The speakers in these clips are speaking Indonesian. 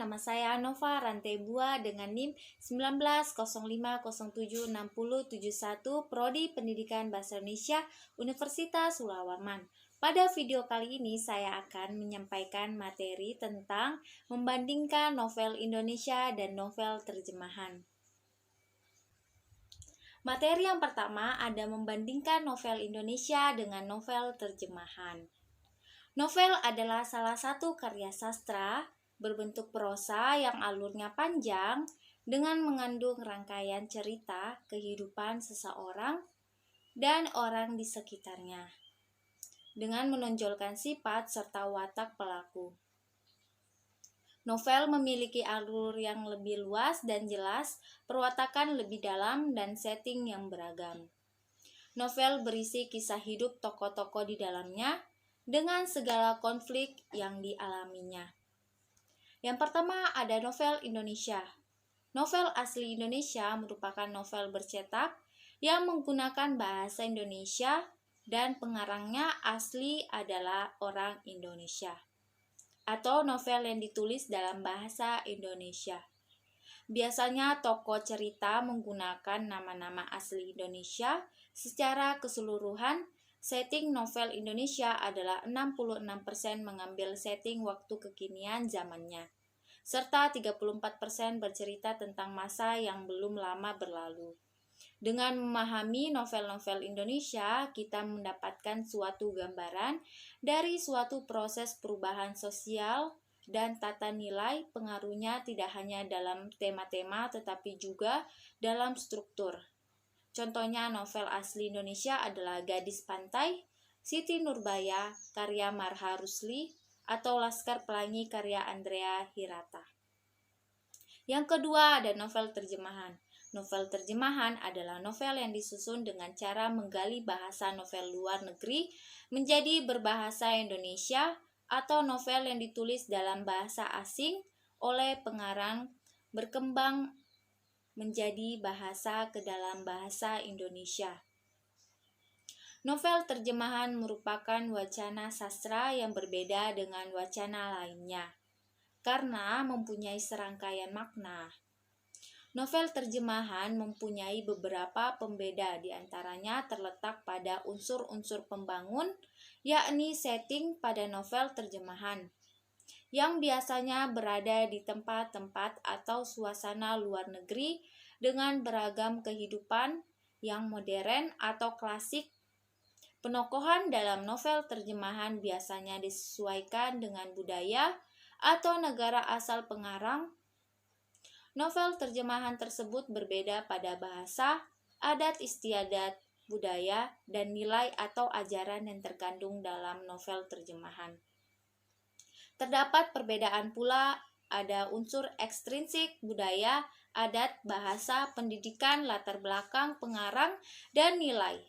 nama saya Nova Rantebua dengan NIM 1905076071 Prodi Pendidikan Bahasa Indonesia Universitas Sulawarman. Pada video kali ini saya akan menyampaikan materi tentang membandingkan novel Indonesia dan novel terjemahan. Materi yang pertama ada membandingkan novel Indonesia dengan novel terjemahan. Novel adalah salah satu karya sastra berbentuk prosa yang alurnya panjang dengan mengandung rangkaian cerita kehidupan seseorang dan orang di sekitarnya, dengan menonjolkan sifat serta watak pelaku. Novel memiliki alur yang lebih luas dan jelas, perwatakan lebih dalam, dan setting yang beragam. Novel berisi kisah hidup tokoh-tokoh di dalamnya, dengan segala konflik yang dialaminya. Yang pertama ada novel Indonesia. Novel asli Indonesia merupakan novel bercetak yang menggunakan bahasa Indonesia dan pengarangnya asli adalah orang Indonesia, atau novel yang ditulis dalam bahasa Indonesia. Biasanya tokoh cerita menggunakan nama-nama asli Indonesia. Secara keseluruhan, setting novel Indonesia adalah 66% mengambil setting waktu kekinian zamannya, serta 34% bercerita tentang masa yang belum lama berlalu. Dengan memahami novel-novel Indonesia, kita mendapatkan suatu gambaran dari suatu proses perubahan sosial dan tata nilai. Pengaruhnya tidak hanya dalam tema-tema tetapi juga dalam struktur. Contohnya novel asli Indonesia adalah Gadis Pantai, Siti Nurbaya, karya Marha Rusli, atau Laskar Pelangi karya Andrea Hirata. Yang kedua ada novel terjemahan. Novel terjemahan adalah novel yang disusun dengan cara menggali bahasa novel luar negeri menjadi berbahasa Indonesia, atau novel yang ditulis dalam bahasa asing oleh pengarang berkembang menjadi bahasa ke dalam bahasa Indonesia. Novel terjemahan merupakan wacana sastra yang berbeda dengan wacana lainnya, karena mempunyai serangkaian makna. Novel terjemahan mempunyai beberapa pembeda, diantaranya terletak pada unsur-unsur pembangun, yakni setting pada novel terjemahan, yang biasanya berada di tempat-tempat atau suasana luar negeri dengan beragam kehidupan yang modern atau klasik. Penokohan dalam novel terjemahan biasanya disesuaikan dengan budaya atau negara asal pengarang. Novel terjemahan tersebut berbeda pada bahasa, adat istiadat, budaya, dan nilai atau ajaran yang terkandung dalam novel terjemahan. Terdapat perbedaan pula, ada unsur ekstrinsik, budaya, adat, bahasa, pendidikan, latar belakang, pengarang, dan nilai.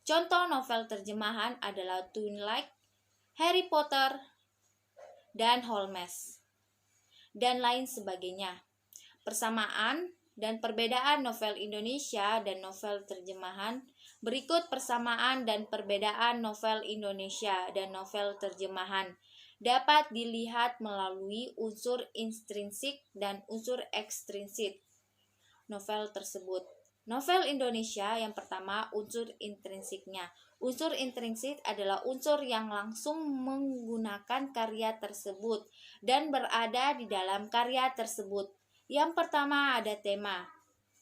Contoh novel terjemahan adalah Twilight, Harry Potter, dan Holmes, dan lain sebagainya. Persamaan dan perbedaan novel Indonesia dan novel terjemahan. Berikut persamaan dan perbedaan novel Indonesia dan novel terjemahan dapat dilihat melalui unsur intrinsik dan unsur ekstrinsik novel tersebut. Novel Indonesia yang pertama, unsur intrinsiknya. Unsur intrinsik adalah unsur yang langsung menggunakan karya tersebut dan berada di dalam karya tersebut. Yang pertama ada tema.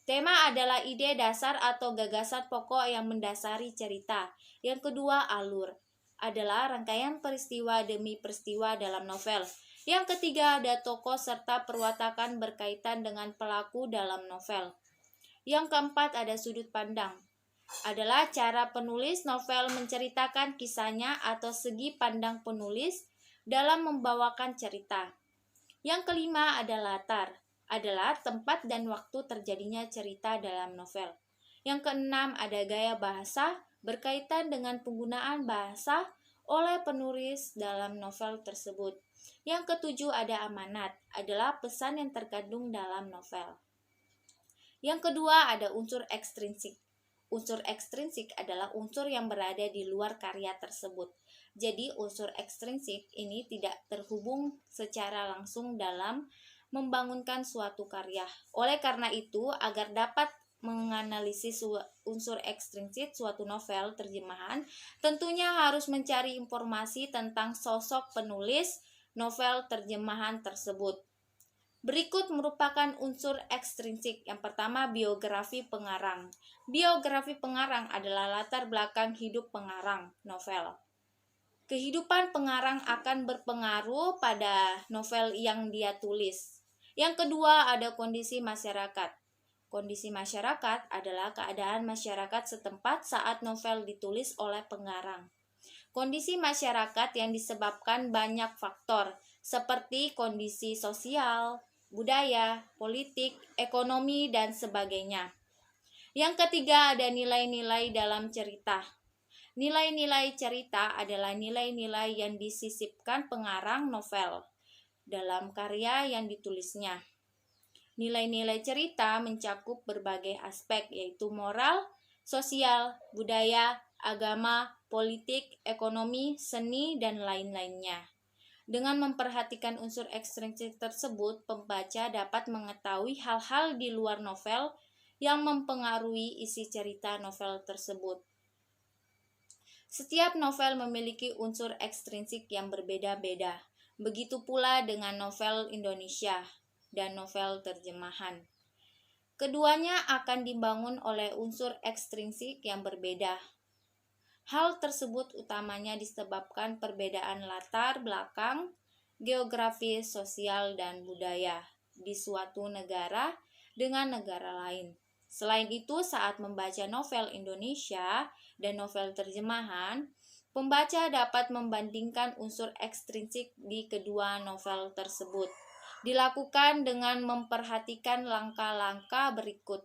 Tema adalah ide dasar atau gagasan pokok yang mendasari cerita. Yang kedua alur, adalah rangkaian peristiwa demi peristiwa dalam novel. Yang ketiga ada tokoh serta perwatakan berkaitan dengan pelaku dalam novel. Yang keempat ada sudut pandang, adalah cara penulis novel menceritakan kisahnya atau segi pandang penulis dalam membawakan cerita. Yang kelima ada latar, adalah tempat dan waktu terjadinya cerita dalam novel. Yang keenam ada gaya bahasa, berkaitan dengan penggunaan bahasa oleh penulis dalam novel tersebut. Yang ketujuh ada amanat, adalah pesan yang terkandung dalam novel. Yang kedua ada unsur ekstrinsik. Unsur ekstrinsik adalah unsur yang berada di luar karya tersebut. Jadi unsur ekstrinsik ini tidak terhubung secara langsung dalam membangunkan suatu karya. Oleh karena itu, agar dapat menganalisis unsur ekstrinsik suatu novel terjemahan, tentunya harus mencari informasi tentang sosok penulis novel terjemahan tersebut. Berikut merupakan unsur ekstrinsik. Yang pertama, biografi pengarang. Biografi pengarang adalah latar belakang hidup pengarang novel. Kehidupan pengarang akan berpengaruh pada novel yang dia tulis. Yang kedua, ada kondisi masyarakat. Kondisi masyarakat adalah keadaan masyarakat setempat saat novel ditulis oleh pengarang. Kondisi masyarakat yang disebabkan banyak faktor, seperti kondisi sosial, budaya, politik, ekonomi, dan sebagainya. Yang ketiga, ada nilai-nilai dalam cerita. Nilai-nilai cerita adalah nilai-nilai yang disisipkan pengarang novel dalam karya yang ditulisnya. Nilai-nilai cerita mencakup berbagai aspek, yaitu moral, sosial, budaya, agama, politik, ekonomi, seni, dan lain-lainnya. Dengan memperhatikan unsur ekstrinsik tersebut, pembaca dapat mengetahui hal-hal di luar novel yang mempengaruhi isi cerita novel tersebut. Setiap novel memiliki unsur ekstrinsik yang berbeda-beda. Begitu pula dengan novel Indonesia dan novel terjemahan. Keduanya akan dibangun oleh unsur ekstrinsik yang berbeda. Hal tersebut utamanya disebabkan perbedaan latar belakang, geografi, sosial, dan budaya di suatu negara dengan negara lain. Selain itu, saat membaca novel Indonesia dan novel terjemahan, pembaca dapat membandingkan unsur ekstrinsik di kedua novel tersebut. Dilakukan dengan memperhatikan langkah-langkah berikut.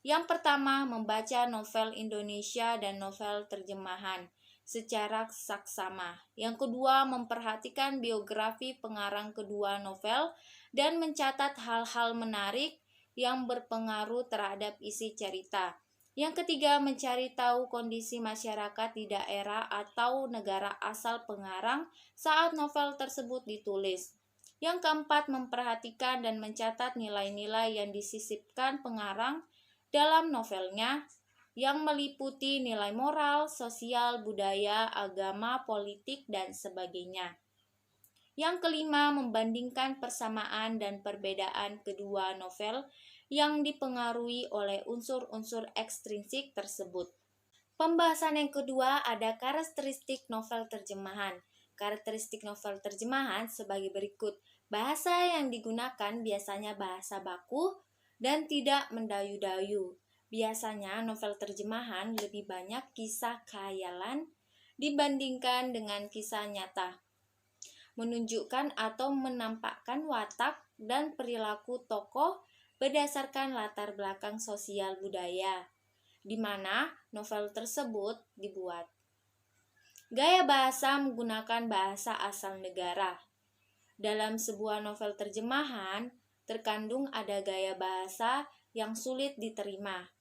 Yang pertama, membaca novel Indonesia dan novel terjemahan secara saksama. Yang kedua, memperhatikan biografi pengarang kedua novel dan mencatat hal-hal menarik yang berpengaruh terhadap isi cerita. Yang ketiga, mencari tahu kondisi masyarakat di daerah atau negara asal pengarang saat novel tersebut ditulis. Yang keempat, memperhatikan dan mencatat nilai-nilai yang disisipkan pengarang dalam novelnya yang meliputi nilai moral, sosial, budaya, agama, politik, dan sebagainya. Yang kelima, membandingkan persamaan dan perbedaan kedua novel yang dipengaruhi oleh unsur-unsur ekstrinsik tersebut. Pembahasan yang kedua ada karakteristik novel terjemahan. Karakteristik novel terjemahan sebagai berikut. Bahasa yang digunakan biasanya bahasa baku dan tidak mendayu-dayu. Biasanya novel terjemahan lebih banyak kisah khayalan dibandingkan dengan kisah nyata. Menunjukkan atau menampakkan watak dan perilaku tokoh berdasarkan latar belakang sosial budaya, di mana novel tersebut dibuat. Gaya bahasa menggunakan bahasa asal negara. Dalam sebuah novel terjemahan, terkandung ada gaya bahasa yang sulit diterima,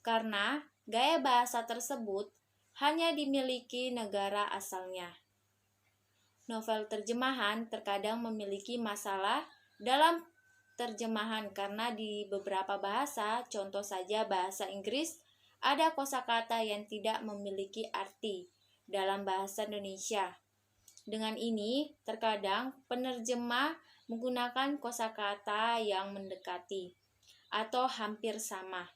karena gaya bahasa tersebut hanya dimiliki negara asalnya. Novel terjemahan terkadang memiliki masalah dalam terjemahan karena di beberapa bahasa, contoh saja bahasa Inggris, ada kosakata yang tidak memiliki arti dalam bahasa Indonesia. Dengan ini, terkadang penerjemah menggunakan kosakata yang mendekati atau hampir sama.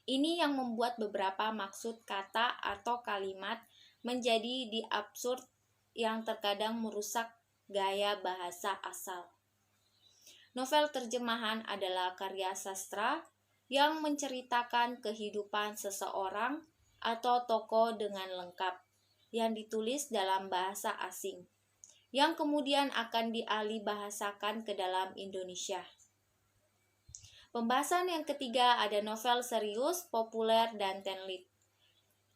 Ini yang membuat beberapa maksud kata atau kalimat menjadi diabsurd yang terkadang merusak gaya bahasa asal. Novel terjemahan adalah karya sastra yang menceritakan kehidupan seseorang atau tokoh dengan lengkap yang ditulis dalam bahasa asing, yang kemudian akan dialih bahasakan ke dalam Indonesia. Pembahasan yang ketiga ada novel serius, populer, dan tenlit.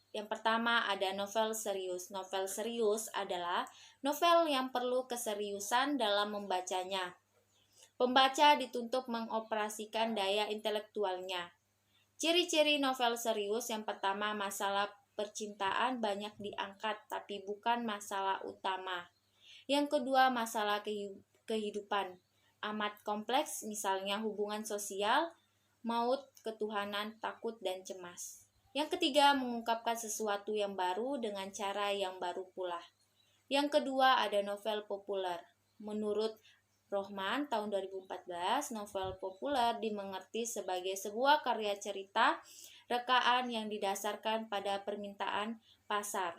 Yang pertama ada novel serius. Novel serius adalah novel yang perlu keseriusan dalam membacanya. Pembaca dituntut mengoperasikan daya intelektualnya. Ciri-ciri novel serius yang pertama, masalah percintaan banyak diangkat tapi bukan masalah utama. Yang kedua, masalah kehidupan. amat kompleks, misalnya hubungan sosial, maut, ketuhanan, takut, dan cemas. Yang ketiga, mengungkapkan sesuatu yang baru dengan cara yang baru pula. Yang kedua, ada novel populer. Menurut Rohman tahun 2014, novel populer dimengerti sebagai sebuah karya cerita rekaan yang didasarkan pada permintaan pasar.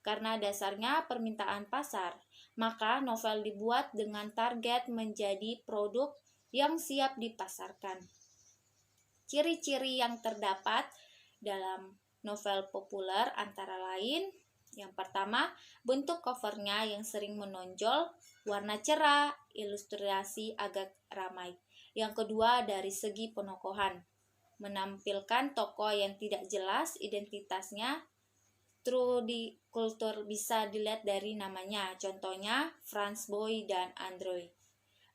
Karena dasarnya permintaan pasar, maka novel dibuat dengan target menjadi produk yang siap dipasarkan. Ciri-ciri yang terdapat dalam novel populer antara lain: yang pertama, bentuk covernya yang sering menonjol, warna cerah, ilustrasi agak ramai. Yang kedua, dari segi penokohan, menampilkan tokoh yang tidak jelas identitasnya. True di kultur bisa dilihat dari namanya, contohnya Franz Boy dan Android.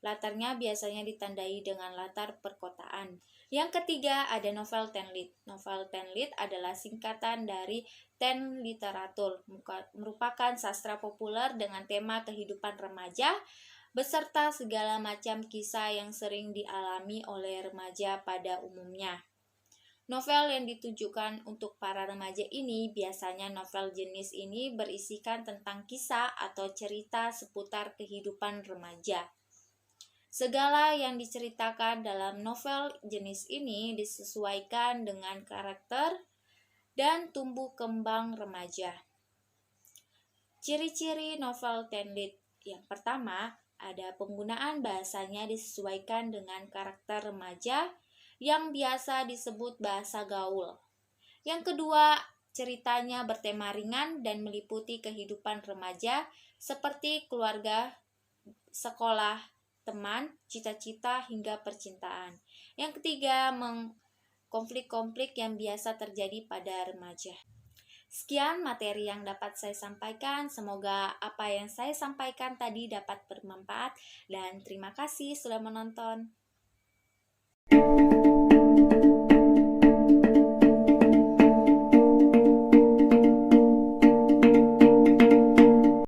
Latarnya biasanya ditandai dengan latar perkotaan. Yang ketiga, ada novel tenlit. Novel tenlit adalah singkatan dari ten literatur, merupakan sastra populer dengan tema kehidupan remaja, beserta segala macam kisah yang sering dialami oleh remaja pada umumnya. Novel yang ditujukan untuk para remaja ini, biasanya novel jenis ini berisikan tentang kisah atau cerita seputar kehidupan remaja. Segala yang diceritakan dalam novel jenis ini disesuaikan dengan karakter dan tumbuh kembang remaja. Ciri-ciri novel tenlit. Yang pertama, ada penggunaan bahasanya disesuaikan dengan karakter remaja yang biasa disebut bahasa gaul. Yang kedua, ceritanya bertema ringan dan meliputi kehidupan remaja seperti keluarga, sekolah, teman, cita-cita, hingga percintaan. Yang ketiga, konflik-konflik yang biasa terjadi pada remaja. Sekian materi yang dapat saya sampaikan. Semoga apa yang saya sampaikan tadi dapat bermanfaat, dan terima kasih sudah menonton.